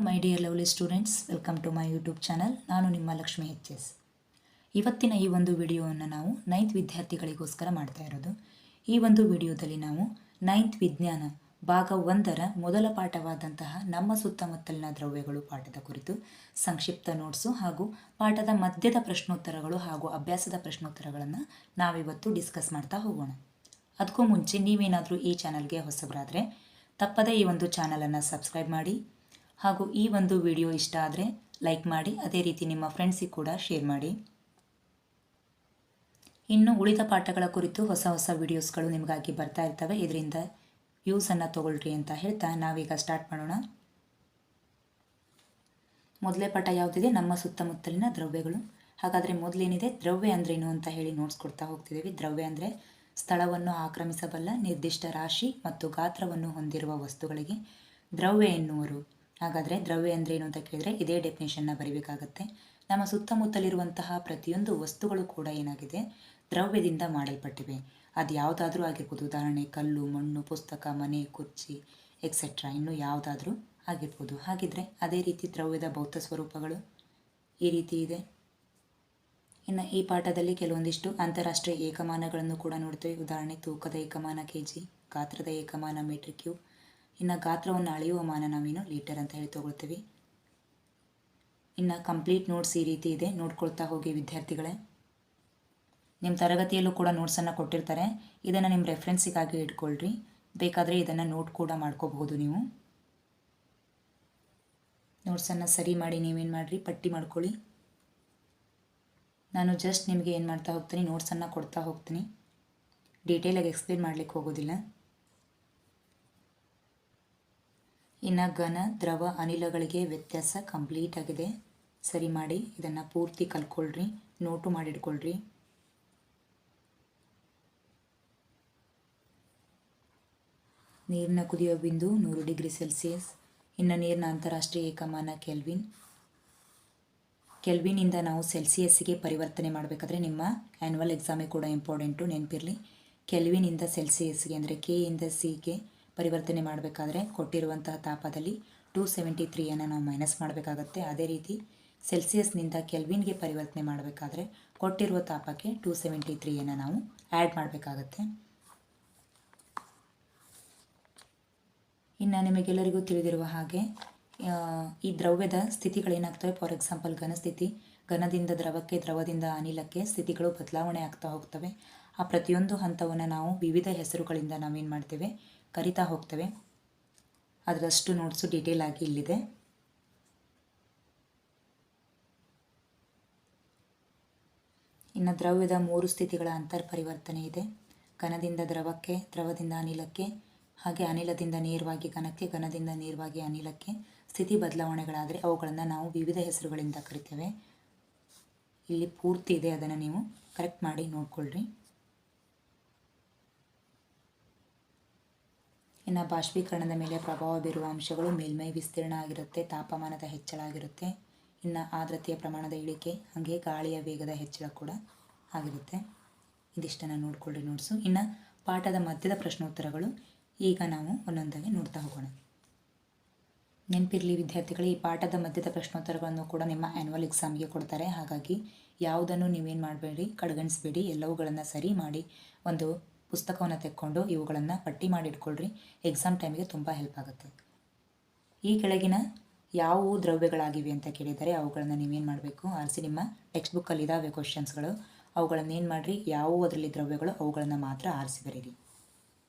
My dear lovely students, welcome to my YouTube channel. ನಾನು ನಿಮ್ಮ ಲಕ್ಷ್ಮಿ ಎಚ್.ಎಸ್. ಇವತ್ತಿನ ಈ ಒಂದು ವಿಡಿಯೋವನ್ನು ನಾವು 9th ವಿದ್ಯಾರ್ಥಿಗಳಿಗೋಸ್ಕರ ಮಾಡ್ತಾ ಇರೋದು. ಈ ಒಂದು ವಿಡಿಯೋದಲ್ಲಿ ನಾವು 9th ವಿಜ್ಞಾನ ಭಾಗ 1ರ ಮೊದಲ ಪಾಠವಾದಂತಹ ನಮ್ಮ ಸುತ್ತಮುತ್ತಲಿನ ದ್ರವ್ಯಗಳು ಪಾಠದ ಕುರಿತು ಸಂಕ್ಷಿಪ್ತ ನೋಟ್ಸು ಹಾಗೂ ಪಾಠದ ಮಧ್ಯದ ಪ್ರಶ್ನೋತ್ತರಗಳು ಹಾಗೂ ಅಭ್ಯಾಸದ ಪ್ರಶ್ನೋತ್ತರಗಳನ್ನು ನಾವಿವತ್ತು ಡಿಸ್ಕಸ್ ಮಾಡ್ತಾ ಹೋಗೋಣ. ಅದಕ್ಕೂ ಮುಂಚೆ ನೀವೇನಾದರೂ ಈ ಚಾನಲ್ಗೆ ಹೊಸಬರಾದರೆ ತಪ್ಪದೇ ಈ ಒಂದು ಚಾನಲನ್ನು ಸಬ್ಸ್ಕ್ರೈಬ್ ಮಾಡಿ ಹಾಗೂ ಈ ಒಂದು ವಿಡಿಯೋ ಇಷ್ಟ ಆದರೆ ಲೈಕ್ ಮಾಡಿ, ಅದೇ ರೀತಿ ನಿಮ್ಮ ಫ್ರೆಂಡ್ಸಿಗೆ ಕೂಡ ಶೇರ್ ಮಾಡಿ. ಇನ್ನು ಉಳಿದ ಪಾಠಗಳ ಕುರಿತು ಹೊಸ ಹೊಸ ವಿಡಿಯೋಸ್ಗಳು ನಿಮಗಾಗಿ ಬರ್ತಾ ಇರ್ತವೆ. ಇದರಿಂದ ವ್ಯೂಸನ್ನು ತಗೊಳ್ರಿ ಅಂತ ಹೇಳ್ತಾ ನಾವೀಗ ಸ್ಟಾರ್ಟ್ ಮಾಡೋಣ. ಮೊದಲೇ ಪಾಠ ಯಾವುದಿದೆ? ನಮ್ಮ ಸುತ್ತಮುತ್ತಲಿನ ದ್ರವ್ಯಗಳು. ಹಾಗಾದರೆ ಮೊದಲೇನಿದೆ? ದ್ರವ್ಯ ಅಂದ್ರೇನು ಅಂತ ಹೇಳಿ ನೋಡ್ಸ್ಕೊಡ್ತಾ ಹೋಗ್ತಿದ್ದೀವಿ. ದ್ರವ್ಯ ಅಂದರೆ ಸ್ಥಳವನ್ನು ಆಕ್ರಮಿಸಬಲ್ಲ ನಿರ್ದಿಷ್ಟ ರಾಶಿ ಮತ್ತು ಗಾತ್ರವನ್ನು ಹೊಂದಿರುವ ವಸ್ತುಗಳಿಗೆ ದ್ರವ್ಯ ಎನ್ನುವರು. ಹಾಗಾದರೆ ದ್ರವ್ಯ ಅಂದ್ರೇನು ಅಂತ ಕೇಳಿದರೆ ಇದೇ ಡೆಫಿನೇಷನ್ನ ಬರೀಬೇಕಾಗತ್ತೆ. ನಮ್ಮ ಸುತ್ತಮುತ್ತಲಿರುವಂತಹ ಪ್ರತಿಯೊಂದು ವಸ್ತುಗಳು ಕೂಡ ಏನಾಗಿದೆ? ದ್ರವ್ಯದಿಂದ ಮಾಡಲ್ಪಟ್ಟಿವೆ. ಅದು ಯಾವುದಾದ್ರೂ ಆಗಿರ್ಬೋದು. ಉದಾಹರಣೆ ಕಲ್ಲು, ಮಣ್ಣು, ಪುಸ್ತಕ, ಮನೆ, ಕುರ್ಚಿ ಎಕ್ಸೆಟ್ರಾ, ಇನ್ನು ಯಾವುದಾದ್ರೂ ಆಗಿರ್ಬೋದು. ಹಾಗಿದ್ರೆ ಅದೇ ರೀತಿ ದ್ರವ್ಯದ ಭೌತ ಸ್ವರೂಪಗಳು ಈ ರೀತಿ ಇದೆ. ಇನ್ನು ಈ ಪಾಠದಲ್ಲಿ ಕೆಲವೊಂದಿಷ್ಟು ಅಂತಾರಾಷ್ಟ್ರೀಯ ಏಕಮಾನಗಳನ್ನು ಕೂಡ ನೋಡ್ತೇವೆ. ಉದಾಹರಣೆ ತೂಕದ ಏಕಮಾನ kg, ಗಾತ್ರದ ಏಕಮಾನ ಮೀಟರ್ ಕ್ಯೂಬ್. ಇನ್ನು ಗಾತ್ರವನ್ನು ಅಳೆಯುವ ಮಾನ ನಾವೇನು ಲೀಟರ್ ಅಂತ ಹೇಳಿ ತಗೊಳ್ತೀವಿ. ಇನ್ನು ಕಂಪ್ಲೀಟ್ ನೋಟ್ಸ್ ಈ ರೀತಿ ಇದೆ, ನೋಡ್ಕೊಳ್ತಾ ಹೋಗಿ ವಿದ್ಯಾರ್ಥಿಗಳೇ. ನಿಮ್ಮ ತರಗತಿಯಲ್ಲೂ ಕೂಡ ನೋಟ್ಸನ್ನು ಕೊಟ್ಟಿರ್ತಾರೆ. ಇದನ್ನು ನಿಮ್ಮ ರೆಫರೆನ್ಸಿಗಾಗಿ ಇಟ್ಕೊಳ್ರಿ. ಬೇಕಾದರೆ ಇದನ್ನು ನೋಟ್ ಕೂಡ ಮಾಡ್ಕೋಬಹುದು. ನೀವು ನೋಟ್ಸನ್ನು ಸರಿ ಮಾಡಿ ನೀವೇನು ಮಾಡಿರಿ, ಪಟ್ಟಿ ಮಾಡ್ಕೊಳ್ಳಿ. ನಾನು ಜಸ್ಟ್ ನಿಮಗೆ ಏನು ಮಾಡ್ತಾ ಹೋಗ್ತೀನಿ, ನೋಟ್ಸನ್ನು ಕೊಡ್ತಾ ಹೋಗ್ತೀನಿ. ಡೀಟೇಲಾಗಿ ಎಕ್ಸ್ಪ್ಲೇನ್ ಮಾಡಲಿಕ್ಕೆ ಹೋಗೋದಿಲ್ಲ. ಇನ್ನು ಘನ, ದ್ರವ, ಅನಿಲಗಳಿಗೆ ವ್ಯತ್ಯಾಸ ಕಂಪ್ಲೀಟ್ ಆಗಿದೆ. ಸರಿ ಮಾಡಿ ಇದನ್ನು ಪೂರ್ತಿ ಕಲ್ತ್ಕೊಳ್ರಿ, ನೋಟು ಮಾಡಿಟ್ಕೊಳ್ರಿ. ನೀರಿನ ಕುದಿಯುವ ಬಿಂದು 100 ಡಿಗ್ರಿ ಸೆಲ್ಸಿಯಸ್. ಇನ್ನು ನೀರಿನ ಅಂತಾರಾಷ್ಟ್ರೀಯ ಏಕಮಾನ ಕೆಲ್ವಿನ್. ಕೆಲ್ವಿನಿಂದ ನಾವು ಸೆಲ್ಸಿಯಸ್ಸಿಗೆ ಪರಿವರ್ತನೆ ಮಾಡಬೇಕಾದ್ರೆ ನಿಮ್ಮ ಆ್ಯನ್ಯುವಲ್ ಎಕ್ಸಾಮಿಗೆ ಕೂಡ ಇಂಪಾರ್ಟೆಂಟು, ನೆನಪಿರಲಿ. ಕೆಲ್ವಿನಿಂದ ಸೆಲ್ಸಿಯಸ್ಗೆ ಅಂದರೆ ಕೆ ಇಂದ ಸಿಗೆ ಪರಿವರ್ತನೆ ಮಾಡಬೇಕಾದ್ರೆ ಕೊಟ್ಟಿರುವಂತಹ ತಾಪದಲ್ಲಿ 273 ನಾವು ಮೈನಸ್ ಮಾಡಬೇಕಾಗತ್ತೆ. ಅದೇ ರೀತಿ ಸೆಲ್ಸಿಯಸ್ನಿಂದ ಕೆಲ್ವಿನ್ಗೆ ಪರಿವರ್ತನೆ ಮಾಡಬೇಕಾದ್ರೆ ಕೊಟ್ಟಿರುವ ತಾಪಕ್ಕೆ 273 ನಾವು ಆ್ಯಡ್ ಮಾಡಬೇಕಾಗತ್ತೆ. ಇನ್ನು ನಿಮಗೆಲ್ಲರಿಗೂ ತಿಳಿದಿರುವ ಹಾಗೆ ಈ ದ್ರವ್ಯದ ಸ್ಥಿತಿಗಳೇನಾಗ್ತವೆ? ಫಾರ್ ಎಕ್ಸಾಂಪಲ್ ಘನಸ್ಥಿತಿ, ಘನದಿಂದ ದ್ರವಕ್ಕೆ, ದ್ರವದಿಂದ ಅನಿಲಕ್ಕೆ ಸ್ಥಿತಿಗಳು ಬದಲಾವಣೆ ಆಗ್ತಾ ಹೋಗ್ತವೆ. ಆ ಪ್ರತಿಯೊಂದು ಹಂತವನ್ನು ನಾವು ವಿವಿಧ ಹೆಸರುಗಳಿಂದ ನಾವೇನು ಮಾಡ್ತೇವೆ? ಕರಿತಾ ಹೋಗ್ತೇವೆ. ಅದರಷ್ಟು ನೋಟ್ಸು ಡೀಟೇಲ್ ಆಗಿ ಇಲ್ಲಿದೆ. ಇನ್ನು ದ್ರವ್ಯದ 3 ಸ್ಥಿತಿಗಳ ಅಂತರ್ ಪರಿವರ್ತನೆ ಇದೆ. ಘನದಿಂದ ದ್ರವಕ್ಕೆ, ದ್ರವದಿಂದ ಅನಿಲಕ್ಕೆ, ಹಾಗೆ ಅನಿಲದಿಂದ ನೇರವಾಗಿ ಘನಕ್ಕೆ, ಘನದಿಂದ ನೇರವಾಗಿ ಅನಿಲಕ್ಕೆ ಸ್ಥಿತಿ ಬದಲಾವಣೆಗಳಾದರೆ ಅವುಗಳನ್ನು ನಾವು ವಿವಿಧ ಹೆಸರುಗಳಿಂದ ಕರಿತೇವೆ. ಇಲ್ಲಿ ಪೂರ್ತಿ ಇದೆ, ಅದನ್ನು ನೀವು ಕರೆಕ್ಟ್ ಮಾಡಿ ನೋಡ್ಕೊಳ್ರಿ. ಇನ್ನು ಬಾಷ್ಪೀಕರಣದ ಮೇಲೆ ಪ್ರಭಾವ ಬೀರುವ ಅಂಶಗಳು ಮೇಲ್ಮೈ ವಿಸ್ತೀರ್ಣ ಆಗಿರುತ್ತೆ, ತಾಪಮಾನದ ಹೆಚ್ಚಳ ಆಗಿರುತ್ತೆ, ಇನ್ನು ಆರ್ದ್ರತೆಯ ಪ್ರಮಾಣದ ಇಳಿಕೆ, ಹಾಗೆ ಗಾಳಿಯ ವೇಗದ ಹೆಚ್ಚಳ ಕೂಡ ಆಗಿರುತ್ತೆ. ಇದಿಷ್ಟನ್ನು ನೋಡ್ಕೊಳ್ರಿ ನೋಟ್ಸು. ಇನ್ನು ಪಾಠದ ಮಧ್ಯದ ಪ್ರಶ್ನೋತ್ತರಗಳು ಈಗ ನಾವು ಒಂದೊಂದಾಗಿ ನೋಡ್ತಾ ಹೋಗೋಣ. ನೆನಪಿರಲಿ ವಿದ್ಯಾರ್ಥಿಗಳು, ಈ ಪಾಠದ ಮಧ್ಯದ ಪ್ರಶ್ನೋತ್ತರಗಳನ್ನು ಕೂಡ ನಿಮ್ಮ ಆ್ಯನ್ಯುವಲ್ ಎಕ್ಸಾಮ್ಗೆ ಕೊಡ್ತಾರೆ. ಹಾಗಾಗಿ ಯಾವುದನ್ನು ನೀವೇನು ಮಾಡಬೇಡಿ, ಕಡೆಗಣಿಸಬೇಡಿ. ಎಲ್ಲವುಗಳನ್ನು ಸರಿ ಮಾಡಿ ಒಂದು ಪುಸ್ತಕವನ್ನು ತೆಕ್ಕೊಂಡು ಇವುಗಳನ್ನು ಪಟ್ಟಿ ಮಾಡಿಟ್ಕೊಳ್ರಿ. ಎಕ್ಸಾಮ್ ಟೈಮಿಗೆ ತುಂಬ ಹೆಲ್ಪ್ ಆಗುತ್ತೆ. ಈ ಕೆಳಗಿನ ಯಾವುವು ದ್ರವ್ಯಗಳಾಗಿವೆ ಅಂತ ಕೇಳಿದರೆ ಅವುಗಳನ್ನು ನೀವೇನು ಮಾಡಬೇಕು? ಆರಿಸಿ. ನಿಮ್ಮ ಟೆಕ್ಸ್ಟ್ ಬುಕ್ಕಲ್ಲಿ ಇದ್ದಾವೆ ಕ್ವಶನ್ಸ್ಗಳು, ಅವುಗಳನ್ನು ಏನು ಮಾಡಿರಿ, ಯಾವುವು ಅದರಲ್ಲಿ ದ್ರವ್ಯಗಳು ಅವುಗಳನ್ನು ಮಾತ್ರ ಆರಿಸಿ ಬರೀರಿ.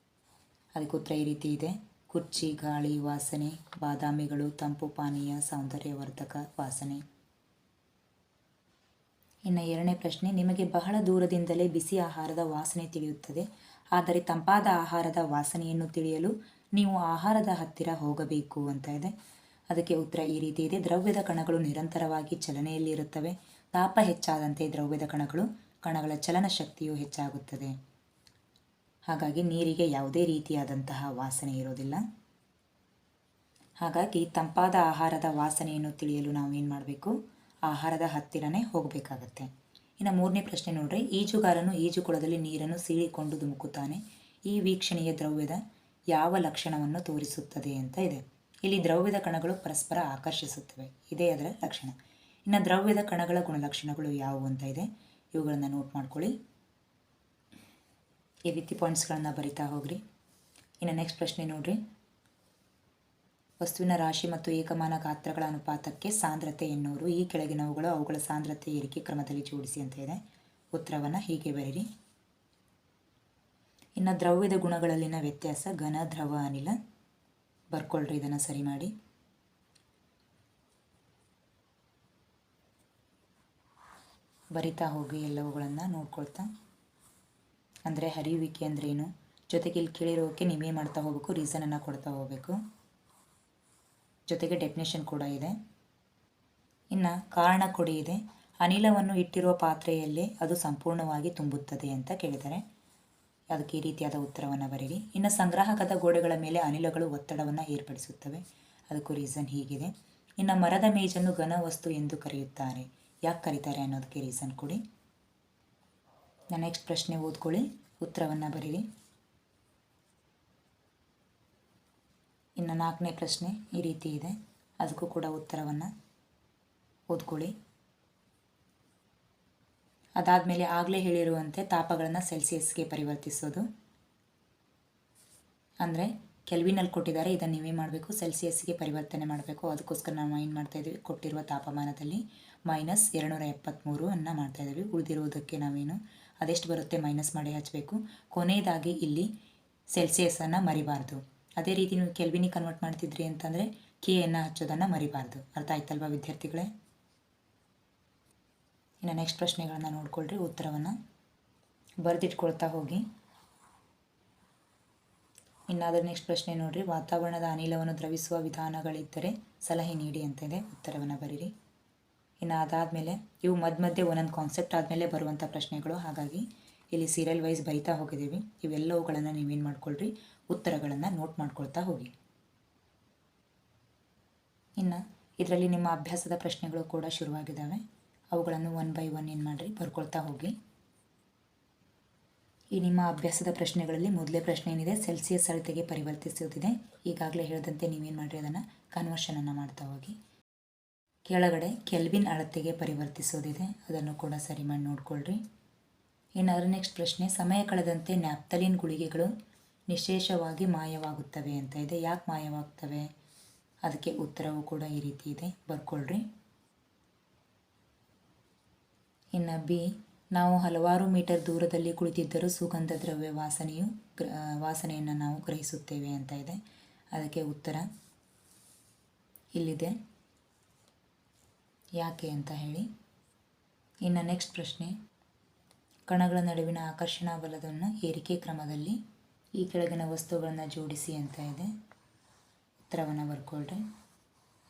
ಅದಕ್ಕೆ ಉತ್ತರ ಈ ರೀತಿ ಇದೆ: ಕುರ್ಚಿ, ಗಾಳಿ, ವಾಸನೆ, ಬಾದಾಮಿಗಳು, ತಂಪು ಪಾನೀಯ, ಸೌಂದರ್ಯವರ್ಧಕ, ವಾಸನೆ. ಇನ್ನು 2ನೇ ಪ್ರಶ್ನೆ, ನಿಮಗೆ ಬಹಳ ದೂರದಿಂದಲೇ ಬಿಸಿ ಆಹಾರದ ವಾಸನೆ ತಿಳಿಯುತ್ತದೆ, ಆದರೆ ತಂಪಾದ ಆಹಾರದ ವಾಸನೆಯನ್ನು ತಿಳಿಯಲು ನೀವು ಆಹಾರದ ಹತ್ತಿರ ಹೋಗಬೇಕು ಅಂತ ಇದೆ. ಅದಕ್ಕೆ ಉತ್ತರ ಈ ರೀತಿ ಇದೆ: ದ್ರವ್ಯದ ಕಣಗಳು ನಿರಂತರವಾಗಿ ಚಲನೆಯಲ್ಲಿ ಇರುತ್ತವೆ. ತಾಪ ಹೆಚ್ಚಾದಂತೆ ದ್ರವ್ಯದ ಕಣಗಳ ಚಲನ ಶಕ್ತಿಯು ಹೆಚ್ಚಾಗುತ್ತದೆ. ಹಾಗಾಗಿ ನೀರಿಗೆ ಯಾವುದೇ ರೀತಿಯಾದಂತಹ ವಾಸನೆ ಇರೋದಿಲ್ಲ. ಹಾಗಾಗಿ ತಂಪಾದ ಆಹಾರದ ವಾಸನೆಯನ್ನು ತಿಳಿಯಲು ನಾವು ಏನು ಮಾಡಬೇಕು? ಆಹಾರದ ಹತ್ತಿರನೇ ಹೋಗಬೇಕಾಗತ್ತೆ. ಇನ್ನು 3ನೇ ಪ್ರಶ್ನೆ ನೋಡ್ರಿ, ಈಜುಗಾರನು ಈಜುಕೊಳದಲ್ಲಿ ನೀರನ್ನು ಸೀಳಿಕೊಂಡು ಧುಮುಕುತ್ತಾನೆ. ಈ ವೀಕ್ಷಣೆಯ ದ್ರವ್ಯದ ಯಾವ ಲಕ್ಷಣವನ್ನು ತೋರಿಸುತ್ತದೆ ಅಂತ ಇದೆ. ಇಲ್ಲಿ ದ್ರವ್ಯದ ಕಣಗಳು ಪರಸ್ಪರ ಆಕರ್ಷಿಸುತ್ತವೆ, ಇದೇ ಅದರ ಲಕ್ಷಣ. ಇನ್ನು ದ್ರವ್ಯದ ಕಣಗಳ ಗುಣಲಕ್ಷಣಗಳು ಯಾವುವು ಅಂತ ಇದೆ, ಇವುಗಳನ್ನು ನೋಟ್ ಮಾಡ್ಕೊಳ್ಳಿ. ಈ ರೀತಿ ಪಾಯಿಂಟ್ಸ್ಗಳನ್ನು ಬರಿತಾ ಹೋಗ್ರಿ. ಇನ್ನು ನೆಕ್ಸ್ಟ್ ಪ್ರಶ್ನೆ ನೋಡ್ರಿ. ವಸ್ತುವಿನ ರಾಶಿ ಮತ್ತು ಏಕಮಾನ ಗಾತ್ರಗಳ ಅನುಪಾತಕ್ಕೆ ಸಾಂದ್ರತೆ ಎನ್ನುವರು. ಈ ಕೆಳಗಿನವುಗಳು ಅವುಗಳ ಸಾಂದ್ರತೆ ಏರಿಕೆ ಕ್ರಮದಲ್ಲಿ ಜೋಡಿಸಿ ಅಂತ ಇದೆ. ಉತ್ತರವನ್ನು ಹೀಗೆ ಬರೀರಿ. ಇನ್ನು ದ್ರವ್ಯದ ಗುಣಗಳಲ್ಲಿನ ವ್ಯತ್ಯಾಸ ಘನ, ದ್ರವ, ಅನಿಲ. ಬರ್ಕೊಳ್ರಿ, ಇದನ್ನು ಸರಿ ಮಾಡಿ. ಬರಿತಾ ಹೋಗಿ ಎಲ್ಲವುಗಳನ್ನು ನೋಡ್ಕೊಳ್ತಾ. ಅಂದರೆ ಹರಿಯುವಿಕೆ ಅಂದ್ರೇನು, ಜೊತೆಗೆ ಇಲ್ಲಿ ಕೇಳಿರೋಕ್ಕೆ ನೀವೇ ಮಾಡ್ತಾ ಹೋಗಬೇಕು, ರೀಸನನ್ನು ಕೊಡ್ತಾ ಹೋಗಬೇಕು, ಜೊತೆಗೆ ಡೆಫಿನೇಷನ್ ಕೂಡ ಇದೆ. ಇನ್ನು ಕಾರಣ ಕೊಡಿ ಇದೆ. ಅನಿಲವನ್ನು ಇಟ್ಟಿರುವ ಪಾತ್ರೆಯಲ್ಲೇ ಅದು ಸಂಪೂರ್ಣವಾಗಿ ತುಂಬುತ್ತದೆ ಅಂತ ಕೇಳಿದ್ದಾರೆ. ಅದಕ್ಕೆ ಈ ರೀತಿಯಾದ ಉತ್ತರವನ್ನು ಬರೀರಿ. ಇನ್ನು ಸಂಗ್ರಾಹಕದ ಗೋಡೆಗಳ ಮೇಲೆ ಅನಿಲಗಳು ಒತ್ತಡವನ್ನು ಏರ್ಪಡಿಸುತ್ತವೆ, ಅದಕ್ಕೂ ರೀಸನ್ ಹೀಗಿದೆ. ಇನ್ನು ಮರದ ಮೇಜನ್ನು ಘನ ವಸ್ತು ಎಂದು ಕರೆಯುತ್ತಾರೆ, ಯಾಕೆ ಕರೀತಾರೆ ಅನ್ನೋದಕ್ಕೆ ರೀಸನ್ ಕೊಡಿ. ನೆಕ್ಸ್ಟ್ ಪ್ರಶ್ನೆ ಓದ್ಕೊಳ್ಳಿ, ಉತ್ತರವನ್ನು ಬರೀರಿ. ಇನ್ನು 4ನೇ ಪ್ರಶ್ನೆ ಈ ರೀತಿ ಇದೆ, ಅದಕ್ಕೂ ಕೂಡ ಉತ್ತರವನ್ನು ಓದ್ಕೊಳ್ಳಿ. ಅದಾದಮೇಲೆ ಆಗಲೇ ಹೇಳಿರುವಂತೆ ತಾಪಗಳನ್ನು ಸೆಲ್ಸಿಯಸ್ಗೆ ಪರಿವರ್ತಿಸೋದು. ಅಂದರೆ ಕೆಲ್ವಿನಲ್ಲಿ ಕೊಟ್ಟಿದ್ದಾರೆ, ಇದನ್ನು ನೀವೇ ಮಾಡಬೇಕು, ಸೆಲ್ಸಿಯಸ್ಗೆ ಪರಿವರ್ತನೆ ಮಾಡಬೇಕು. ಅದಕ್ಕೋಸ್ಕರ ನಾವು ಏನು ಮಾಡ್ತಾಯಿದ್ದೀವಿ, ಕೊಟ್ಟಿರುವ ತಾಪಮಾನದಲ್ಲಿ -273 ಅನ್ನು ಮಾಡ್ತಾಯಿದ್ದೀವಿ. ಉಳಿದಿರುವುದಕ್ಕೆ ನಾವೇನು ಅದೆಷ್ಟು ಬರುತ್ತೆ ಮೈನಸ್ ಮಾಡಿ ಹಚ್ಚಬೇಕು. ಕೊನೆಯದಾಗಿ ಇಲ್ಲಿ ಸೆಲ್ಸಿಯಸನ್ನು ಮರಿಬಾರ್ದು. ಅದೇ ರೀತಿ ನೀವು ಕೆಲ್ವಿನಿಗೆ ಕನ್ವರ್ಟ್ ಮಾಡ್ತಿದ್ರಿ ಅಂತಂದರೆ ಕೆಯನ್ನು ಹಚ್ಚೋದನ್ನು ಮರಿಬಾರ್ದು. ಅರ್ಥ ಆಯ್ತಲ್ವಾ ವಿದ್ಯಾರ್ಥಿಗಳೇ? ಇನ್ನು ನೆಕ್ಸ್ಟ್ ಪ್ರಶ್ನೆಗಳನ್ನು ನೋಡ್ಕೊಳ್ರಿ, ಉತ್ತರವನ್ನು ಬರೆದಿಟ್ಕೊಳ್ತಾ ಹೋಗಿ. ಇನ್ನಾದರೂ ನೆಕ್ಸ್ಟ್ ಪ್ರಶ್ನೆ ನೋಡಿರಿ. ವಾತಾವರಣದ ಅನಿಲವನ್ನು ದ್ರವಿಸುವ ವಿಧಾನಗಳಿದ್ದರೆ ಸಲಹೆ ನೀಡಿ ಅಂತ ಇದೆ, ಉತ್ತರವನ್ನು ಬರೀರಿ. ಇನ್ನು ಅದಾದಮೇಲೆ ಇವು ಮಧ್ಯೆ ಒಂದೊಂದು ಕಾನ್ಸೆಪ್ಟ್ ಆದಮೇಲೆ ಬರುವಂಥ ಪ್ರಶ್ನೆಗಳು, ಹಾಗಾಗಿ ಇಲ್ಲಿ ಸೀರಿಯಲ್ ವೈಸ್ ಬರಿತಾ ಹೋಗಿದ್ದೀವಿ. ಇವೆಲ್ಲವುಗಳನ್ನು ನೀವೇನು ಮಾಡ್ಕೊಳ್ರಿ, ಉತ್ತರಗಳನ್ನು ನೋಟ್ ಮಾಡ್ಕೊಳ್ತಾ ಹೋಗಿ. ಇನ್ನು ಇದರಲ್ಲಿ ನಿಮ್ಮ ಅಭ್ಯಾಸದ ಪ್ರಶ್ನೆಗಳು ಕೂಡ ಶುರುವಾಗಿದ್ದಾವೆ, ಅವುಗಳನ್ನು 1 by 1 ಏನು ಮಾಡಿರಿ ಬರ್ಕೊಳ್ತಾ ಹೋಗಿ. ಈ ನಿಮ್ಮ ಅಭ್ಯಾಸದ ಪ್ರಶ್ನೆಗಳಲ್ಲಿ ಮೊದಲೇ ಪ್ರಶ್ನೆ ಏನಿದೆ, ಸೆಲ್ಸಿಯಸ್ ಅಳತೆಗೆ ಪರಿವರ್ತಿಸುವುದಿದೆ. ಈಗಾಗಲೇ ಹೇಳಿದಂತೆ ನೀವೇನು ಮಾಡಿರಿ, ಅದನ್ನು ಕನ್ವರ್ಷನನ್ನು ಮಾಡ್ತಾ ಹೋಗಿ. ಕೆಳಗಡೆ ಕೆಲ್ವಿನ್ ಅಳತೆಗೆ ಪರಿವರ್ತಿಸೋದಿದೆ, ಅದನ್ನು ಕೂಡ ಸರಿ ಮಾಡಿ ನೋಡ್ಕೊಳ್ರಿ. ಇನ್ನು ಅದರ ನೆಕ್ಸ್ಟ್ ಪ್ರಶ್ನೆ, ಸಮಯ ಕಳೆದಂತೆ ನ್ಯಾಪ್ತಲಿನ್ ಗುಳಿಗೆಗಳು ನಿಶೇಷವಾಗಿ ಮಾಯವಾಗುತ್ತವೆ ಅಂತ ಇದೆ. ಯಾಕೆ ಮಾಯವಾಗ್ತವೆ, ಅದಕ್ಕೆ ಉತ್ತರವೂ ಕೂಡ ಈ ರೀತಿ ಇದೆ, ಬರ್ಕೊಳ್ರಿ. ಇನ್ನು ಬಿ, ನಾವು ಹಲವಾರು ಮೀಟರ್ ದೂರದಲ್ಲಿ ಕುಳಿತಿದ್ದರೂ ಸುಗಂಧ ದ್ರವ್ಯ ವಾಸನೆಯನ್ನು ನಾವು ಗ್ರಹಿಸುತ್ತೇವೆ ಅಂತ ಇದೆ. ಅದಕ್ಕೆ ಉತ್ತರ ಇಲ್ಲಿದೆ, ಯಾಕೆ ಅಂತ ಹೇಳಿ. ಇನ್ನು ನೆಕ್ಸ್ಟ್ ಪ್ರಶ್ನೆ, ಕಣಗಳ ನಡುವಿನ ಆಕರ್ಷಣಾ ಬಲವನ್ನು ಏರಿಕೆ ಕ್ರಮದಲ್ಲಿ ಈ ಕೆಳಗಿನ ವಸ್ತುಗಳನ್ನು ಜೋಡಿಸಿ ಅಂತ ಇದೆ, ಉತ್ತರವನ್ನು ಬರ್ಕೊಳ್ರಿ.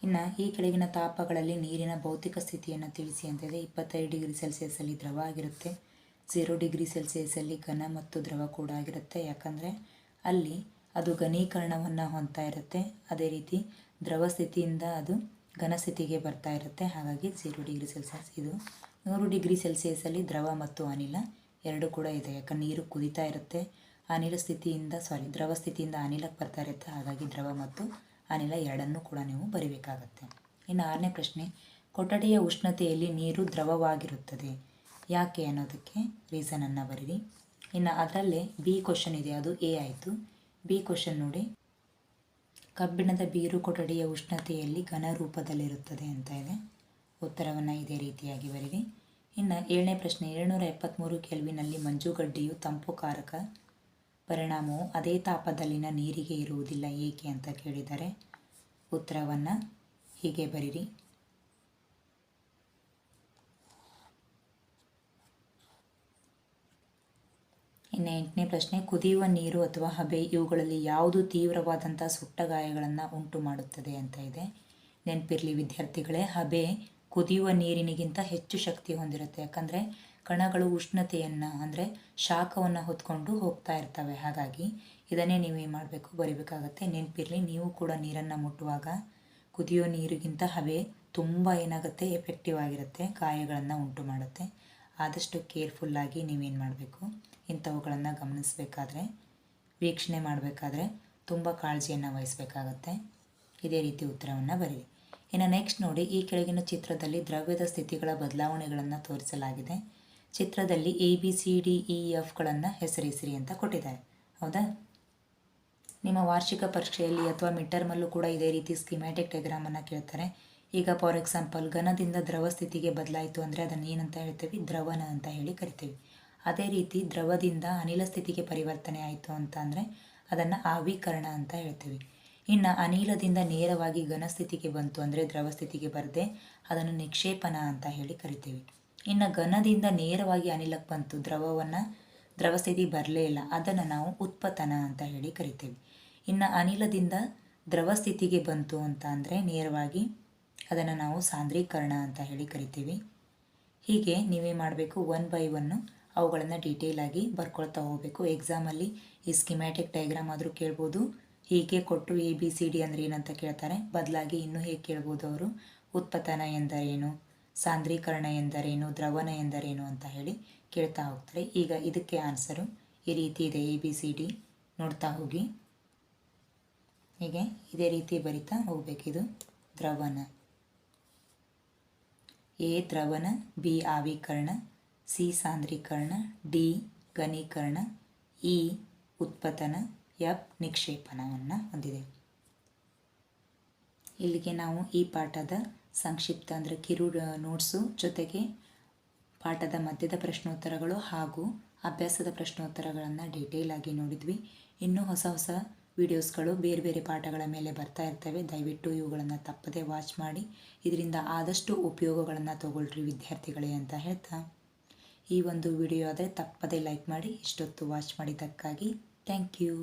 ಇನ್ನು ಈ ಕೆಳಗಿನ ತಾಪಗಳಲ್ಲಿ ನೀರಿನ ಭೌತಿಕ ಸ್ಥಿತಿಯನ್ನು ತಿಳಿಸಿ ಅಂತ ಇದೆ. 25 ಡಿಗ್ರಿ ಸೆಲ್ಸಿಯಸ್ಸಲ್ಲಿ ದ್ರವ ಆಗಿರುತ್ತೆ, 0 ಡಿಗ್ರಿ ಸೆಲ್ಸಿಯಸ್ಸಲ್ಲಿ ಘನ ಮತ್ತು ದ್ರವ ಕೂಡ ಆಗಿರುತ್ತೆ. ಯಾಕಂದರೆ ಅಲ್ಲಿ ಅದು ಘನೀಕರಣವನ್ನು ಹೊಂದ್ತಾ ಇರುತ್ತೆ, ಅದೇ ರೀತಿ ದ್ರವ ಸ್ಥಿತಿಯಿಂದ ಅದು ಘನ ಸ್ಥಿತಿಗೆ ಬರ್ತಾ ಇರುತ್ತೆ. ಹಾಗಾಗಿ 0 ಡಿಗ್ರಿ ಸೆಲ್ಸಿಯಸ್. ಇದು 100 ಡಿಗ್ರಿ ಸೆಲ್ಸಿಯಸ್ಸಲ್ಲಿ ದ್ರವ ಮತ್ತು ಅನಿಲ ಎರಡು ಕೂಡ ಇದೆ. ಯಾಕಂದರೆ ನೀರು ಕುದಿತಾ ಇರುತ್ತೆ, ದ್ರವ ಸ್ಥಿತಿಯಿಂದ ಅನಿಲಕ್ಕೆ ಬರ್ತಾ ಇರುತ್ತೆ. ಹಾಗಾಗಿ ದ್ರವ ಮತ್ತು ಅನಿಲ ಎರಡನ್ನೂ ಕೂಡ ನೀವು ಬರಿಬೇಕಾಗತ್ತೆ. ಇನ್ನು 6ನೇ ಪ್ರಶ್ನೆ, ಕೊಠಡಿಯ ಉಷ್ಣತೆಯಲ್ಲಿ ನೀರು ದ್ರವವಾಗಿರುತ್ತದೆ, ಯಾಕೆ ಅನ್ನೋದಕ್ಕೆ ರೀಸನನ್ನು ಬರೀರಿ. ಇನ್ನು ಅದರಲ್ಲೇ ಬಿ ಕ್ವಶನ್ ಇದೆ, ಅದು ಎ ಆಯಿತು. ಬಿ ಕ್ವಶನ್ ನೋಡಿ, ಕಬ್ಬಿಣದ ಬೀರು ಕೊಠಡಿಯ ಉಷ್ಣತೆಯಲ್ಲಿ ಘನ ರೂಪದಲ್ಲಿರುತ್ತದೆ ಅಂತ ಇದೆ. ಉತ್ತರವನ್ನು ಇದೇ ರೀತಿಯಾಗಿ ಬರೀರಿ. ಇನ್ನು 7ನೇ ಪ್ರಶ್ನೆ, 773 ಕೆಲ್ವಿನಲ್ಲಿ ಮಂಜುಗಡ್ಡೆಯು ತಂಪುಕಾರಕ ಪರಿಣಾಮವು ಅದೇ ತಾಪದಲ್ಲಿನ ನೀರಿಗೆ ಇರುವುದಿಲ್ಲ, ಏಕೆ ಅಂತ ಕೇಳಿದ್ದಾರೆ. ಉತ್ತರವನ್ನು ಹೀಗೆ ಬರೀರಿ. ಇನ್ನು 8ನೇ ಪ್ರಶ್ನೆ, ಕುದಿಯುವ ನೀರು ಅಥವಾ ಹಬೆ ಇವುಗಳಲ್ಲಿ ಯಾವುದು ತೀವ್ರವಾದಂಥ ಸುಟ್ಟ ಗಾಯಗಳನ್ನು ಉಂಟು ಮಾಡುತ್ತದೆ ಅಂತ ಇದೆ. ನೆನಪಿರಲಿ ವಿದ್ಯಾರ್ಥಿಗಳೇ, ಹಬೆ ಕುದಿಯುವ ನೀರಿನಿಗಿಂತ ಹೆಚ್ಚು ಶಕ್ತಿ ಹೊಂದಿರುತ್ತೆ. ಯಾಕಂದರೆ ಕಣಗಳು ಉಷ್ಣತೆಯನ್ನು ಅಂದರೆ ಶಾಖವನ್ನು ಹೊತ್ಕೊಂಡು ಹೋಗ್ತಾ ಇರ್ತವೆ. ಹಾಗಾಗಿ ಇದನ್ನೇ ನೀವೇನು ಮಾಡಬೇಕು, ಬರಿಬೇಕಾಗತ್ತೆ. ನೆನಪಿರಲಿ, ನೀವು ಕೂಡ ನೀರನ್ನು ಮುಟ್ಟುವಾಗ ಕುದಿಯೋ ನೀರಿಗಿಂತ ಹಬೆ ತುಂಬ ಏನಾಗುತ್ತೆ, ಎಫೆಕ್ಟಿವ್ ಆಗಿರುತ್ತೆ, ಗಾಯಗಳನ್ನು ಉಂಟು ಮಾಡುತ್ತೆ. ಆದಷ್ಟು ಕೇರ್ಫುಲ್ಲಾಗಿ ನೀವೇನು ಮಾಡಬೇಕು, ಇಂಥವುಗಳನ್ನು ಗಮನಿಸಬೇಕಾದ್ರೆ, ವೀಕ್ಷಣೆ ಮಾಡಬೇಕಾದ್ರೆ ತುಂಬ ಕಾಳಜಿಯನ್ನು ವಹಿಸಬೇಕಾಗತ್ತೆ. ಇದೇ ರೀತಿ ಉತ್ತರವನ್ನು ಬರೆಯಿರಿ. ಇನ್ನು ನೆಕ್ಸ್ಟ್ ನೋಡಿ, ಈ ಕೆಳಗಿನ ಚಿತ್ರದಲ್ಲಿ ದ್ರವ್ಯದ ಸ್ಥಿತಿಗಳ ಬದಲಾವಣೆಗಳನ್ನು ತೋರಿಸಲಾಗಿದೆ. ಚಿತ್ರದಲ್ಲಿ ABCDEFಗಳನ್ನು ಹೆಸರಿಸಿರಿ ಅಂತ ಕೊಟ್ಟಿದ್ದಾರೆ. ಹೌದಾ? ನಿಮ್ಮ ವಾರ್ಷಿಕ ಪರೀಕ್ಷೆಯಲ್ಲಿ ಅಥವಾ ಮಿಡ್ ಟರ್ಮಲ್ಲೂ ಕೂಡ ಇದೇ ರೀತಿ ಸ್ಕಿಮ್ಯಾಟಿಕ್ ಡಯಾಗ್ರಾಮನ್ನು ಕೇಳ್ತಾರೆ. ಈಗ ಫಾರ್ ಎಕ್ಸಾಂಪಲ್ ಘನದಿಂದ ದ್ರವ ಸ್ಥಿತಿಗೆ ಬದಲಾಯಿತು ಅಂದರೆ ಅದನ್ನು ಏನಂತ ಹೇಳ್ತೀವಿ? ದ್ರವಣ ಅಂತ ಹೇಳಿ ಕರಿತೀವಿ. ಅದೇ ರೀತಿ ದ್ರವದಿಂದ ಅನಿಲ ಸ್ಥಿತಿಗೆ ಪರಿವರ್ತನೆ ಆಯಿತು ಅಂತ ಅಂದರೆ ಅದನ್ನು ಆವಿಕರಣ ಅಂತ ಹೇಳ್ತೀವಿ. ಇನ್ನು ಅನಿಲದಿಂದ ನೇರವಾಗಿ ಘನ ಸ್ಥಿತಿಗೆ ಬಂತು ಅಂದರೆ ದ್ರವ ಸ್ಥಿತಿಗೆ ಬರದೆ ಅದನ್ನು ನಿಕ್ಷೇಪಣ ಅಂತ ಹೇಳಿ ಕರಿತೀವಿ. ಇನ್ನು ಘನದಿಂದ ನೇರವಾಗಿ ಅನಿಲಕ್ಕೆ ಬಂತು, ದ್ರವ ಸ್ಥಿತಿ ಬರಲೇ ಇಲ್ಲ, ಅದನ್ನು ನಾವು ಉತ್ಪತನ ಅಂತ ಹೇಳಿ ಕರಿತೀವಿ. ಇನ್ನು ಅನಿಲದಿಂದ ದ್ರವ ಸ್ಥಿತಿಗೆ ಬಂತು ಅಂತ ಅಂದರೆ ನೇರವಾಗಿ ಅದನ್ನು ನಾವು ಸಾಂದ್ರೀಕರಣ ಅಂತ ಹೇಳಿ ಕರಿತೀವಿ. ಹೀಗೆ ನೀವೇ ಮಾಡಬೇಕು, 1 by 1 ಅವುಗಳನ್ನು ಡೀಟೇಲಾಗಿ ಬರ್ಕೊಳ್ತಾ ಹೋಗಬೇಕು. ಎಕ್ಸಾಮಲ್ಲಿ ಈ ಸ್ಕಿಮ್ಯಾಟಿಕ್ ಡಯಾಗ್ರಾಮ್ ಆದರೂ ಕೇಳ್ಬೋದು, ಹೀಗೆ ಕೊಟ್ಟು ABCD ಅಂದರೆ ಏನಂತ ಕೇಳ್ತಾರೆ. ಬದಲಾಗಿ ಇನ್ನೂ ಹೇಗೆ ಕೇಳ್ಬೋದು ಅವರು, ಉತ್ಪತನ ಎಂದರೇನು, ಸಾಂದ್ರೀಕರಣ ಎಂದರೇನು, ದ್ರವಣ ಎಂದರೇನು ಅಂತ ಹೇಳಿ ಕೇಳ್ತಾ ಹೋಗ್ತಾರೆ. ಈಗ ಇದಕ್ಕೆ ಆನ್ಸರು ಈ ರೀತಿ ಇದೆ. ABCD ನೋಡ್ತಾ ಹೋಗಿ, ಹೀಗೆ ಇದೇ ರೀತಿ ಬರಿತಾ ಹೋಗಬೇಕಿದು. ದ್ರವಣ, A ದ್ರವಣ, B ಆವಿಕರಣ, C ಸಾಂದ್ರೀಕರಣ, D ಘನೀಕರಣ, E ಉತ್ಪತನ, F ನಿಕ್ಷೇಪಣವನ್ನು ಹೊಂದಿದೆ. ಇಲ್ಲಿಗೆ ನಾವು ಈ ಪಾಠದ ಸಂಕ್ಷಿಪ್ತ ಅಂದರೆ ಕಿರು ನೋಟ್ಸು ಜೊತೆಗೆ ಪಾಠದ ಮಧ್ಯದ ಪ್ರಶ್ನೋತ್ತರಗಳು ಹಾಗೂ ಅಭ್ಯಾಸದ ಪ್ರಶ್ನೋತ್ತರಗಳನ್ನು ಡೀಟೇಲಾಗಿ ನೋಡಿದ್ವಿ. ಇನ್ನೂ ಹೊಸ ಹೊಸ ವಿಡಿಯೋಸ್ಗಳು ಬೇರೆ ಬೇರೆ ಪಾಠಗಳ ಮೇಲೆ ಬರ್ತಾ ಇರ್ತವೆ. ದಯವಿಟ್ಟು ಇವುಗಳನ್ನು ತಪ್ಪದೇ ವಾಚ್ ಮಾಡಿ, ಇದರಿಂದ ಆದಷ್ಟು ಉಪಯೋಗಗಳನ್ನು ತಗೊಳ್ರಿ ವಿದ್ಯಾರ್ಥಿಗಳೇ ಅಂತ ಹೇಳ್ತಾ, ಈ ಒಂದು ವಿಡಿಯೋ ಆದರೆ ತಪ್ಪದೇ ಲೈಕ್ ಮಾಡಿ. ಇಷ್ಟೊತ್ತು ವಾಚ್ ಮಾಡಿದ್ದಕ್ಕಾಗಿ ಥ್ಯಾಂಕ್ ಯು.